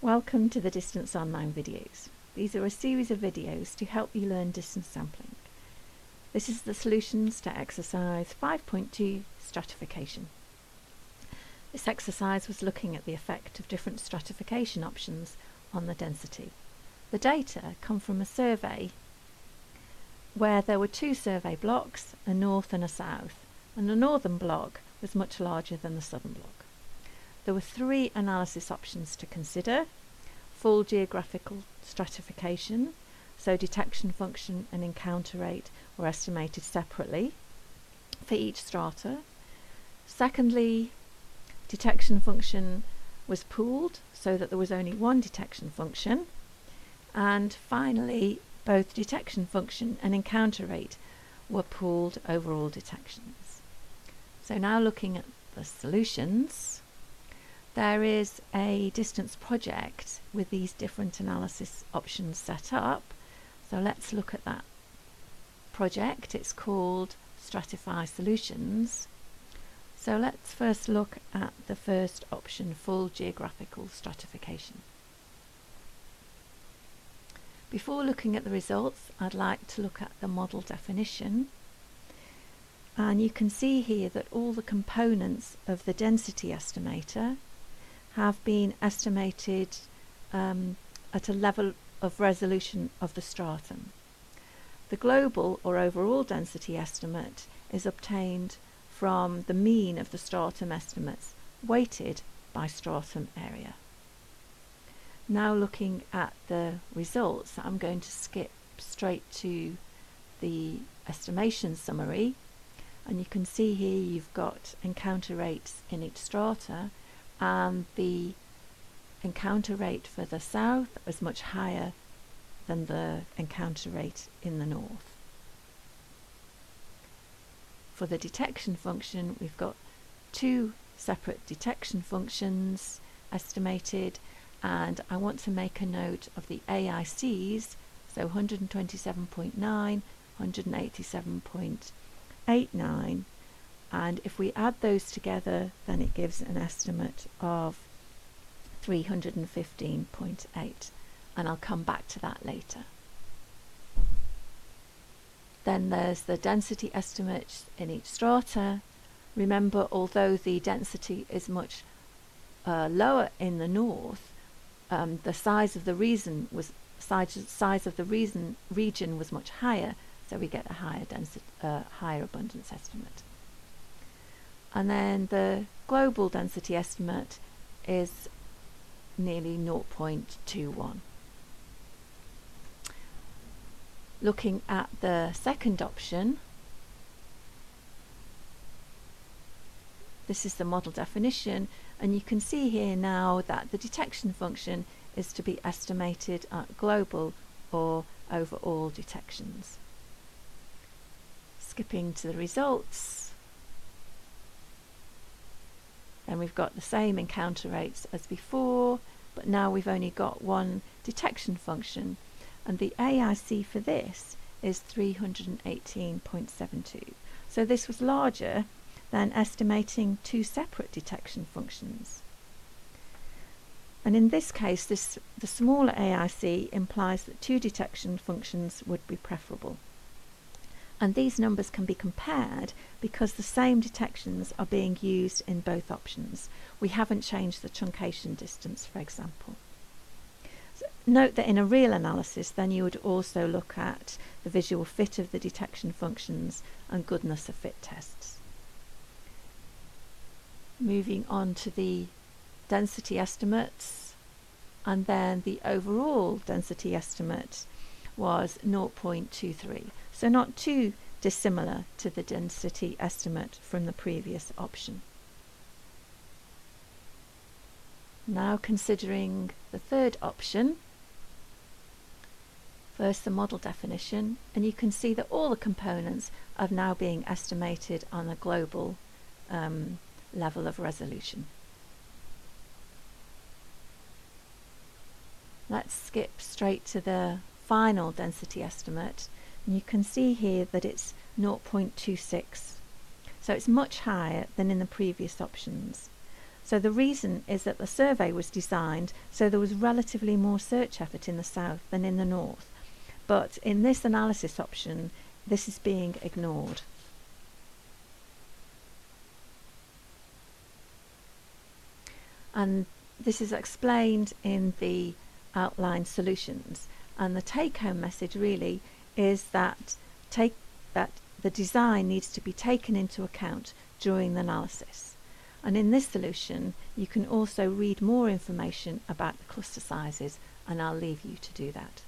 Welcome to the Distance Online videos. These are a series of videos to help you learn distance sampling. This is the solutions to exercise 5.2 stratification. This exercise was looking at the effect of different stratification options on the density. The data come from a survey where there were two survey blocks, a north and a south, and the northern block was much larger than the southern block. There were three analysis options to consider: full geographical stratification, so detection function and encounter rate were estimated separately for each strata. Secondly, detection function was pooled so that there was only one detection function. And finally, both detection function and encounter rate were pooled over all detections. So now looking at the solutions, there is a distance project with these different analysis options set up. So let's look at that project. It's called Stratify Solutions. So let's first look at the first option, full geographical stratification. Before looking at the results, I'd like to look at the model definition. And you can see here that all the components of the density estimator have been estimated at a level of resolution of the stratum. The global or overall density estimate is obtained from the mean of the stratum estimates weighted by stratum area. Now looking at the results, I'm going to skip straight to the estimation summary, and you can see here you've got encounter rates in each strata, and the encounter rate for the south is much higher than the encounter rate in the north. For the detection function, we've got two separate detection functions estimated, and I want to make a note of the AICs, so 127.9, 187.89, and if we add those together, then it gives an estimate of 315.8, and I'll come back to that later. Then there's the density estimates in each strata. Remember, although the density is much lower in the north, the size of the region was much higher, so we get a higher density, higher abundance estimate. And then the global density estimate is nearly 0.21. Looking at the second option, this is the model definition, and you can see here now that the detection function is to be estimated at global or over all detections. Skipping to the results, then we've got the same encounter rates as before, but now we've only got one detection function, and the AIC for this is 318.72. So this was larger than estimating two separate detection functions. And in this case, the smaller AIC implies that two detection functions would be preferable. And these numbers can be compared because the same detections are being used in both options. We haven't changed the truncation distance, for example. So note that in a real analysis, then you would also look at the visual fit of the detection functions and goodness of fit tests. Moving on to the density estimates, and then the overall density estimate was 0.23. So not too dissimilar to the density estimate from the previous option. Now considering the third option, first the model definition, and you can see that all the components are now being estimated on a global level of resolution. Let's skip straight to the final density estimate, and you can see here that it's 0.26, so it's much higher than in the previous options. So the reason is that the survey was designed so there was relatively more search effort in the south than in the north. But in this analysis option, this is being ignored. And this is explained in the outlined solutions. And the take-home message really is that the design needs to be taken into account during the analysis. And in this solution, you can also read more information about the cluster sizes, and I'll leave you to do that.